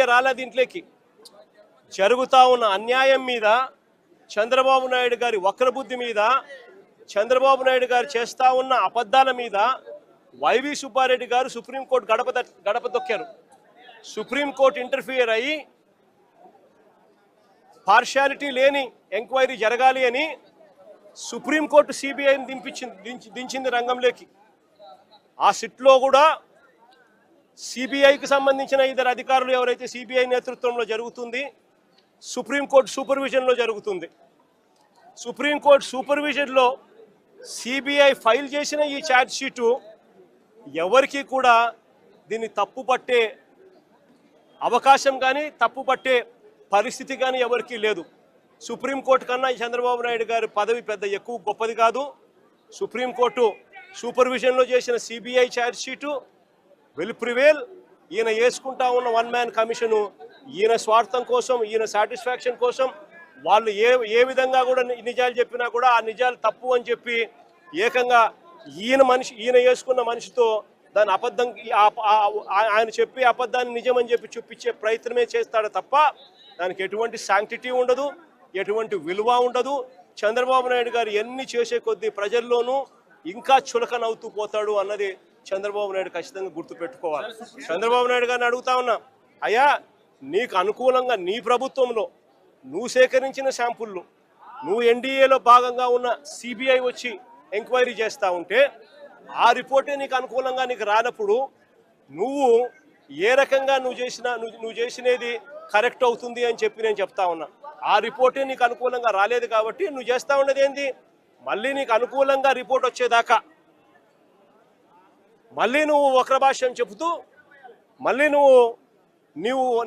Idea రాలే దీంట్లోకి. జరుగుతూ ఉన్న అన్యాయం మీద, చంద్రబాబు నాయుడు గారి వక్రబుద్ధి మీద, చంద్రబాబు నాయుడు గారు చేస్తూ ఉన్న అబద్ధాల మీద వైవి సుబ్బారెడ్డి గారు సుప్రీంకోర్టు గడప దొక్కారు. సుప్రీంకోర్టు ఇంటర్ఫియర్ అయ్యి పార్షాలిటీ లేని ఎంక్వైరీ జరగాలి అని సుప్రీంకోర్టు సిబిఐని దించింది రంగంలోకి. ఆ సిట్లో కూడా సిబిఐకి సంబంధించిన ఇద్దరు అధికారులు ఎవరైతే సిబిఐ నేతృత్వంలో జరుగుతుంది, సుప్రీంకోర్టు సూపర్విజన్లో జరుగుతుంది. సుప్రీంకోర్టు సూపర్విజన్లో సిబిఐ ఫైల్ చేసిన ఈ ఛార్జ్ షీటు ఎవరికి కూడా దీన్ని తప్పుపట్టే అవకాశం కానీ తప్పుపట్టే పరిస్థితి కానీ ఎవరికీ లేదు. సుప్రీంకోర్టు కన్నా చంద్రబాబు నాయుడు గారి పదవి పెద్ద ఎక్కువ గొప్పది కాదు. సుప్రీంకోర్టు సూపర్విజన్లో చేసిన CBI charge sheet will prevail. ఈయన వేసుకుంటా ఉన్న వన్ మ్యాన్ కమిషను ఈయన స్వార్థం కోసం, ఈయన సాటిస్ఫాక్షన్ కోసం వాళ్ళు ఏ విధంగా కూడా నిజాలు చెప్పినా కూడా ఆ నిజాలు తప్పు అని చెప్పి ఏకంగా ఈయన వేసుకున్న మనిషితో దాని అబద్ధం, ఆయన చెప్పి అబద్ధాన్ని నిజమని చెప్పి చూపించే ప్రయత్నమే చేస్తాడు తప్ప దానికి ఎటువంటి శాంక్టిటీ ఉండదు, ఎటువంటి విలువ ఉండదు. చంద్రబాబు నాయుడు గారు ఎన్ని చేసే కొద్దీ ప్రజల్లోనూ ఇంకా చులకనవుతూ పోతాడు అన్నది చంద్రబాబు నాయుడు ఖచ్చితంగా గుర్తుపెట్టుకోవాలి. చంద్రబాబు నాయుడు గారిని అడుగుతా ఉన్నా, అయ్యా నీకు అనుకూలంగా నీ ప్రభుత్వంలో నువ్వు సేకరించిన శాంపుళ్ళు, నువ్వు ఎన్డీఏలో భాగంగా ఉన్న సిబిఐ వచ్చి ఎంక్వైరీ చేస్తూ ఉంటే ఆ రిపోర్టే నీకు అనుకూలంగా నీకు రానప్పుడు నువ్వు ఏ రకంగా నువ్వు చేసినది కరెక్ట్ అవుతుంది అని చెప్పి నేను చెప్తా ఉన్నా. ఆ రిపోర్టే నీకు అనుకూలంగా రాలేదు కాబట్టి నువ్వు చేస్తూ ఉన్నది ఏంది, మళ్ళీ నీకు అనుకూలంగా రిపోర్ట్ వచ్చేదాకా మళ్ళీ నువ్వు వక్రభాష్యం చెబుతూ మళ్ళీ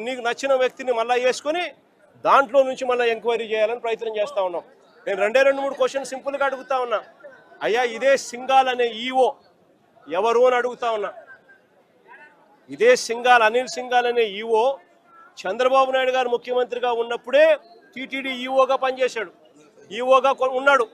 నీకు నచ్చిన వ్యక్తిని మళ్ళీ వేసుకొని దాంట్లో నుంచి మళ్ళీ ఎంక్వైరీ చేయాలని ప్రయత్నం చేస్తూ ఉన్నాం. నేను 2-3 క్వశ్చన్ సింపుల్గా అడుగుతా ఉన్నా. అయ్యా ఇదే సింఘాల్ అనే ఈఓ ఎవరు అని అడుగుతా ఉన్నా. ఇదే అనిల్ సింఘాల్ అనే ఈఓ చంద్రబాబు నాయుడు గారు ముఖ్యమంత్రిగా ఉన్నప్పుడే టీటీడీ ఈఓగా పనిచేశాడు, ఈఓగా ఉన్నాడు.